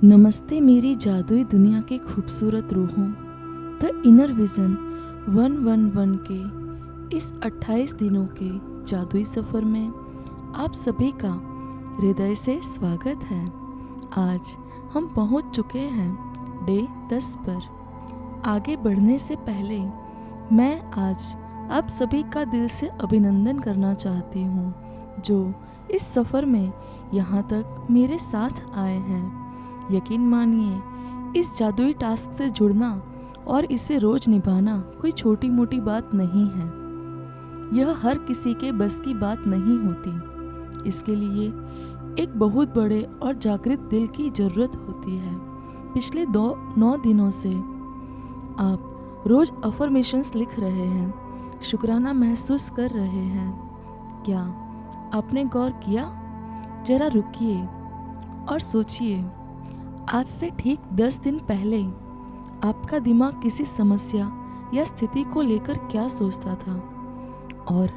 नमस्ते मेरी जादुई दुनिया के खूबसूरत रूहों। द इनर विजन 111 के इस 28 दिनों के जादुई सफ़र में आप सभी का हृदय से स्वागत है। आज हम पहुंच चुके हैं डे 10 पर। आगे बढ़ने से पहले मैं आज आप सभी का दिल से अभिनंदन करना चाहती हूं, जो इस सफ़र में यहाँ तक मेरे साथ आए हैं। यकीन मानिए, इस जादुई टास्क से जुड़ना और इसे रोज निभाना कोई छोटी मोटी बात नहीं है। यह हर किसी के बस की बात नहीं होती। इसके लिए एक बहुत बड़े और जागृत दिल की ज़रूरत होती है। पिछले 9 दिनों से आप रोज अफर्मेशंस लिख रहे हैं, शुक्राना महसूस कर रहे हैं। क्या आपने गौर किया? जरा रुकिए और सोचिए, आज से ठीक 10 दिन पहले आपका दिमाग किसी समस्या या स्थिति को लेकर क्या सोचता था, और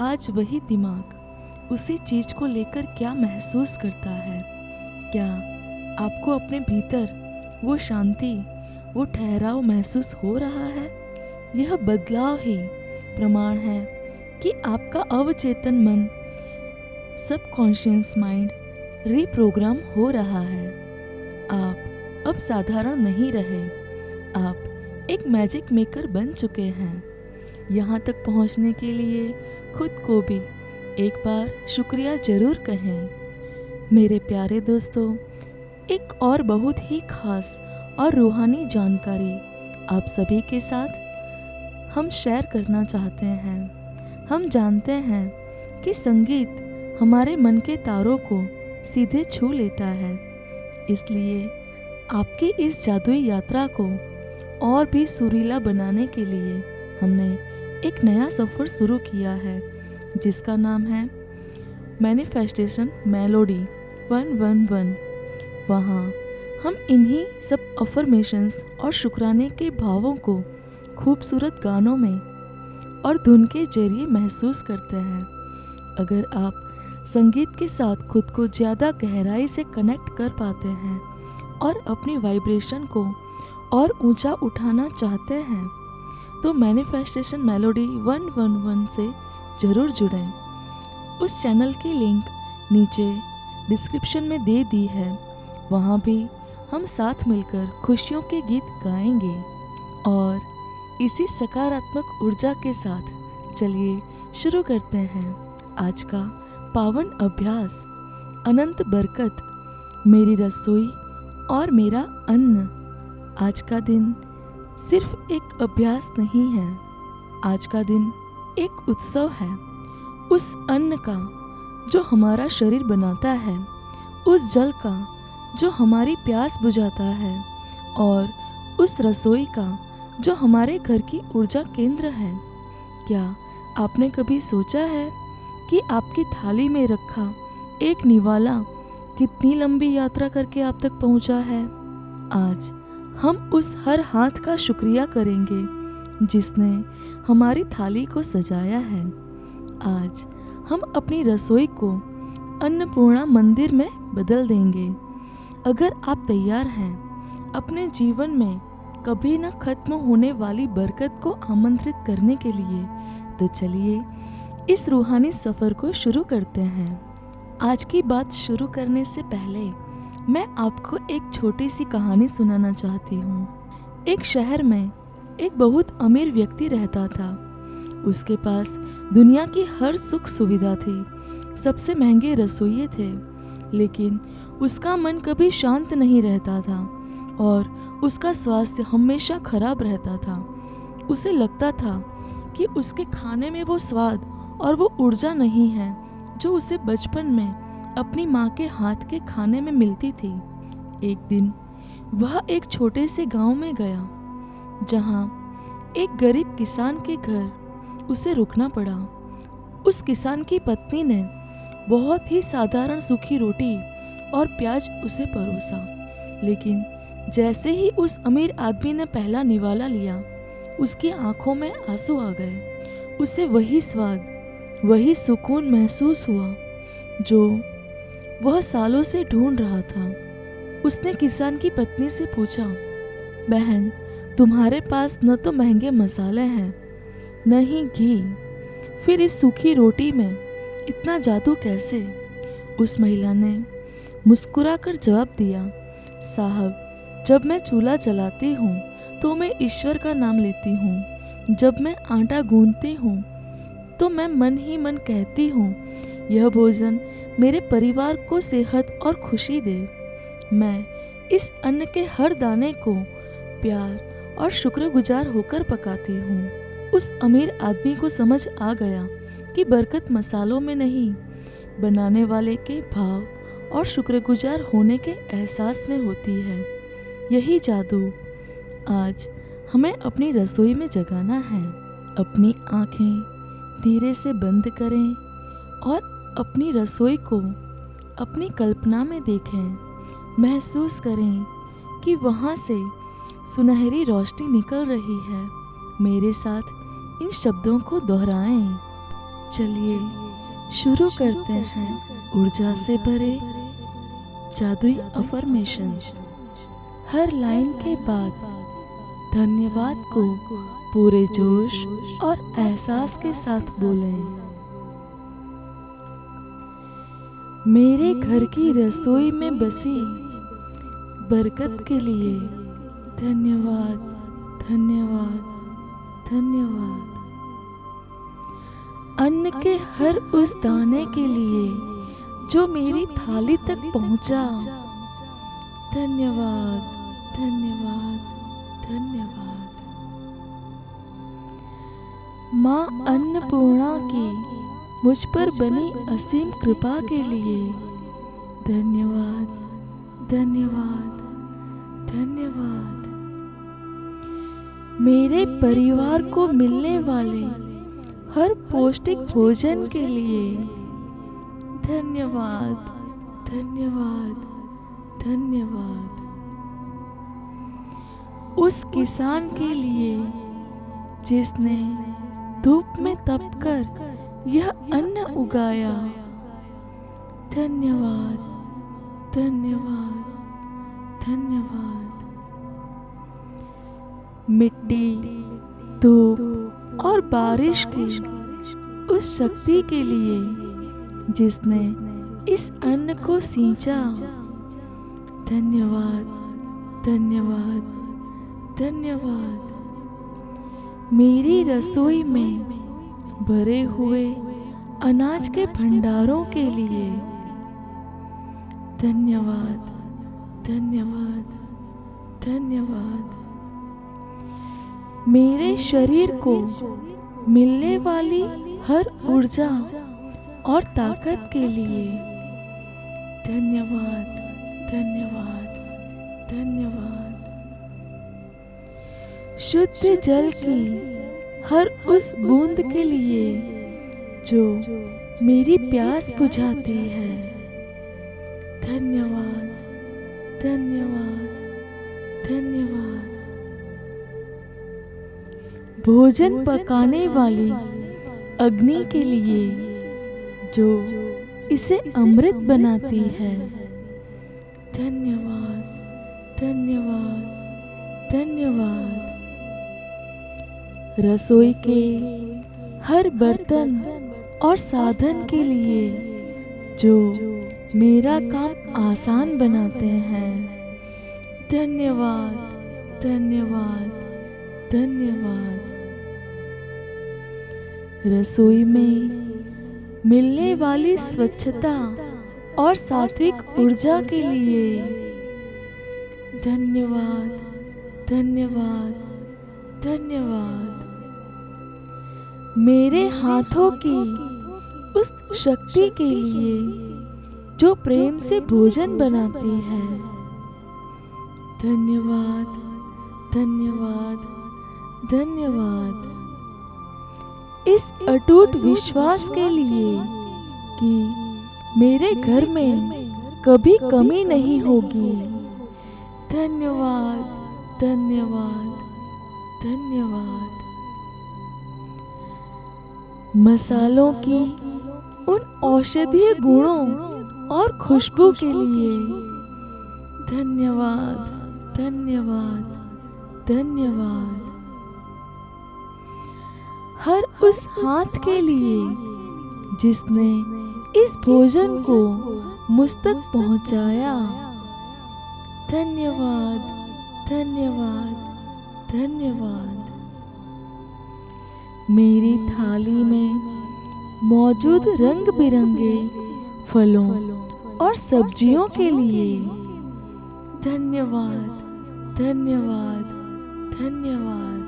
आज वही दिमाग उसी चीज को लेकर क्या महसूस करता है? क्या आपको अपने भीतर वो शांति, वो ठहराव महसूस हो रहा है? यह बदलाव ही प्रमाण है कि आपका अवचेतन मन, सबकॉन्शियस माइंड रीप्रोग्राम हो रहा है। आप अब साधारण नहीं रहे, आप एक मैजिक मेकर बन चुके हैं। यहाँ तक पहुँचने के लिए खुद को भी एक बार शुक्रिया जरूर कहें। मेरे प्यारे दोस्तों, एक और बहुत ही खास और रूहानी जानकारी आप सभी के साथ हम शेयर करना चाहते हैं। हम जानते हैं कि संगीत हमारे मन के तारों को सीधे छू लेता है। इसलिए आपकी इस जादुई यात्रा को और भी सुरीला बनाने के लिए हमने एक नया सफ़र शुरू किया है, जिसका नाम है मैनिफेस्टेशन मेलोडी 111। वहाँ हम इन्हीं सब अफर्मेशंस और शुक्राने के भावों को खूबसूरत गानों में और धुन के जरिए महसूस करते हैं। अगर आप संगीत के साथ खुद को ज़्यादा गहराई से कनेक्ट कर पाते हैं और अपनी वाइब्रेशन को और ऊंचा उठाना चाहते हैं, तो मैनिफेस्टेशन मेलोडी 111 से ज़रूर जुड़ें। उस चैनल की लिंक नीचे डिस्क्रिप्शन में दे दी है। वहाँ भी हम साथ मिलकर खुशियों के गीत गाएंगे। और इसी सकारात्मक ऊर्जा के साथ चलिए शुरू करते हैं आज का पावन अभ्यास। अनंत बरकत, मेरी रसोई और मेरा अन्न। आज का दिन सिर्फ एक अभ्यास नहीं है, आज का दिन एक उत्सव है। उस अन्न का जो हमारा शरीर बनाता है, उस जल का जो हमारी प्यास बुझाता है, और उस रसोई का जो हमारे घर की ऊर्जा केंद्र है। क्या आपने कभी सोचा है कि आपकी थाली में रखा एक निवाला कितनी लंबी यात्रा करके आप तक पहुंचा है? आज हम उस हर हाथ का शुक्रिया करेंगे जिसने हमारी थाली को सजाया है। आज हम अपनी रसोई को अन्नपूर्णा मंदिर में बदल देंगे। अगर आप तैयार हैं अपने जीवन में कभी न खत्म होने वाली बरकत को आमंत्रित करने के लिए, तो चलिए इस रूहानी सफ़र को शुरू करते हैं। आज की बात शुरू करने से पहले मैं आपको एक छोटी सी कहानी सुनाना चाहती हूँ। एक शहर में एक बहुत अमीर व्यक्ति रहता था। उसके पास दुनिया की हर सुख सुविधा थी, सबसे महंगे रसोइये थे, लेकिन उसका मन कभी शांत नहीं रहता था और उसका स्वास्थ्य हमेशा खराब रहता था। उसे लगता था कि उसके खाने में वो स्वाद और वो ऊर्जा नहीं है जो उसे बचपन में अपनी माँ के हाथ के खाने में मिलती थी। एक दिन वह एक छोटे से गांव में गया, जहाँ एक गरीब किसान के घर उसे रुकना पड़ा। उस किसान की पत्नी ने बहुत ही साधारण सूखी रोटी और प्याज उसे परोसा, लेकिन जैसे ही उस अमीर आदमी ने पहला निवाला लिया, उसकी आंखों में आंसू आ गए। उसे वही स्वाद, वही सुकून महसूस हुआ जो वह सालों से ढूंढ रहा था। उसने किसान की पत्नी से पूछा, बहन, तुम्हारे पास न तो महंगे मसाले हैं न ही घी, फिर इस सूखी रोटी में इतना जादू कैसे? उस महिला ने मुस्कुराकर जवाब दिया, साहब, जब मैं चूल्हा जलाती हूँ तो मैं ईश्वर का नाम लेती हूँ। जब मैं आटा गूंथती हूँ तो मैं मन ही मन कहती हूँ, यह भोजन मेरे परिवार को सेहत और खुशी दे। मैं इस अन्न के हर दाने को प्यार और शुक्रगुजार होकर पकाती हूँ। उस अमीर आदमी को समझ आ गया कि बरकत मसालों में नहीं, बनाने वाले के भाव और शुक्रगुजार होने के एहसास में होती है। यही जादू आज हमें अपनी रसोई में जगाना है। अपनी आँखें धीरे से बंद करें और अपनी रसोई को अपनी कल्पना में देखें। महसूस करें कि वहाँ से सुनहरी रोशनी निकल रही है। मेरे साथ इन शब्दों को दोहराएं। चलिए शुरू करते हैं ऊर्जा से भरे जादुई अफर्मेशंस। हर लाइन के बाद धन्यवाद को पूरे जोश और एहसास के साथ बोलें। मेरे घर की रसोई में बसी बरकत के लिए धन्यवाद, धन्यवाद, धन्यवाद। अन्न के हर उस दाने के लिए जो मेरी थाली तक पहुंचा, धन्यवाद, धन्यवाद, धन्यवाद। माँ अन्नपूर्णा की मुझ पर बनी असीम कृपा के लिए धन्यवाद, धन्यवाद, धन्यवाद। मेरे परिवार को मिलने वाले हर पौष्टिक भोजन के लिए धन्यवाद, धन्यवाद, धन्यवाद। उस किसान के लिए जिसने धूप में तपकर यह अन्न उगाया, धन्यवाद, धन्यवाद, धन्यवाद। मिट्टी, धूप और बारिश की उस शक्ति के लिए जिसने इस अन्न को सींचा, धन्यवाद, धन्यवाद, धन्यवाद। मेरी रसोई में भरे हुए अनाज के भंडारों के लिए धन्यवाद, धन्यवाद, धन्यवाद। मेरे शरीर को मिलने वाली हर ऊर्जा और ताकत के लिए धन्यवाद, धन्यवाद, धन्यवाद। शुद्ध जल की हर उस बूंद के लिए जो मेरी प्यास बुझाती है, धन्यवाद, धन्यवाद, धन्यवाद। भोजन पकाने वाली अग्नि के लिए जो इसे अमृत बनाती है, धन्यवाद, धन्यवाद, धन्यवाद। रसोई के हर बर्तन और साधन के लिए जो मेरा काम आसान बनाते हैं, धन्यवाद, धन्यवाद, धन्यवाद। रसोई में मिलने वाली स्वच्छता और सात्विक ऊर्जा के लिए धन्यवाद, धन्यवाद, धन्यवाद। मेरे हाथों की उस शक्ति के लिए जो प्रेम से भोजन बनाती है, धन्यवाद, धन्यवाद, धन्यवाद। इस अटूट विश्वास के लिए कि मेरे घर में कभी कमी नहीं होगी, धन्यवाद, धन्यवाद, धन्यवाद। मसालों की उन औषधीय गुणों और खुशबू के लिए धन्यवाद, धन्यवाद, धन्यवाद। हर उस हाथ के लिए जिसने इस भोजन को मुझ तक पहुंचाया। धन्यवाद, धन्यवाद, धन्यवाद। मेरी थाली में मौजूद रंग बिरंगे फलों और सब्जियों के लिए धन्यवाद, धन्यवाद, धन्यवाद।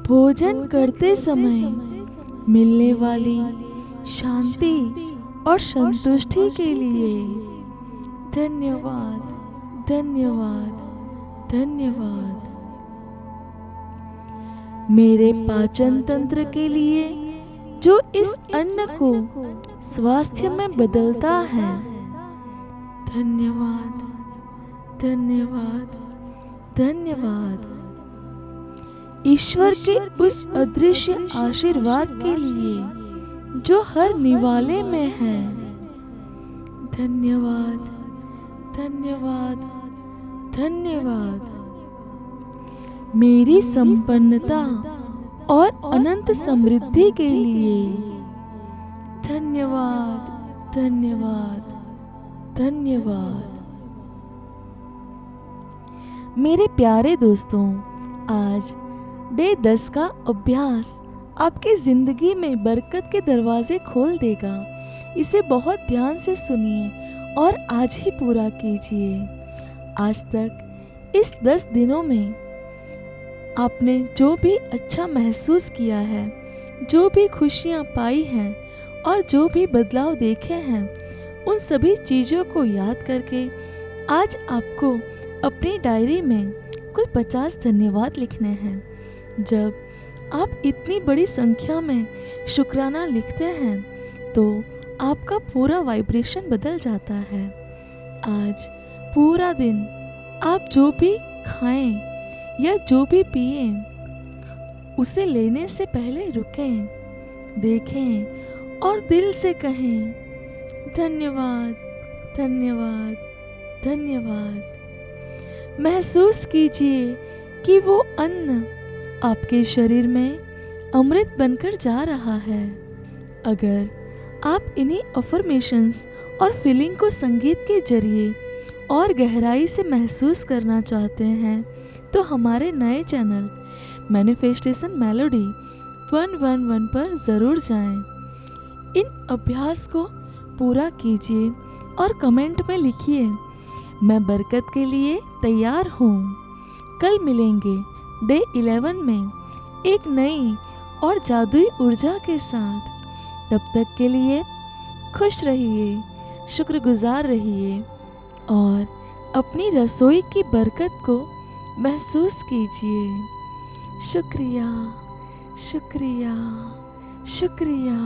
भोजन करते समय मिलने वाली शांति और संतुष्टि के लिए धन्यवाद, धन्यवाद, धन्यवाद। मेरे पाचन तंत्र के लिए जो इस अन्न को स्वास्थ्य में बदलता है, धन्यवाद, धन्यवाद, धन्यवाद। ईश्वर के उस अदृश्य आशीर्वाद के लिए जो हर निवाले में है, धन्यवाद, धन्यवाद, धन्यवाद। मेरी संपन्नता और अनंत समृद्धि के लिए धन्यवाद, धन्यवाद, धन्यवाद। मेरे प्यारे दोस्तों, आज डे 10 का अभ्यास आपकी जिंदगी में बरकत के दरवाजे खोल देगा। इसे बहुत ध्यान से सुनिए और आज ही पूरा कीजिए। आज तक इस 10 दिनों में आपने जो भी अच्छा महसूस किया है, जो भी खुशियाँ पाई हैं और जो भी बदलाव देखे हैं, उन सभी चीज़ों को याद करके आज आपको अपनी डायरी में कुल 50 धन्यवाद लिखने हैं। जब आप इतनी बड़ी संख्या में शुक्राना लिखते हैं तो आपका पूरा वाइब्रेशन बदल जाता है। आज पूरा दिन आप जो भी खाएं या जो भी पिएं, उसे लेने से पहले रुकें, देखें और दिल से कहें धन्यवाद, धन्यवाद, धन्यवाद। महसूस कीजिए कि वो अन्न आपके शरीर में अमृत बनकर जा रहा है। अगर आप इन्हीं अफर्मेशंस और फीलिंग को संगीत के जरिए और गहराई से महसूस करना चाहते हैं तो हमारे नए चैनल मैनिफेस्टेशन मेलोडी 111 पर ज़रूर जाएं। इन अभ्यास को पूरा कीजिए और कमेंट में लिखिए, मैं बरकत के लिए तैयार हूँ। कल मिलेंगे डे 11 में एक नई और जादुई ऊर्जा के साथ। तब तक के लिए खुश रहिए, शुक्रगुजार रहिए और अपनी रसोई की बरकत को महसूस कीजिए। शुक्रिया, शुक्रिया, शुक्रिया।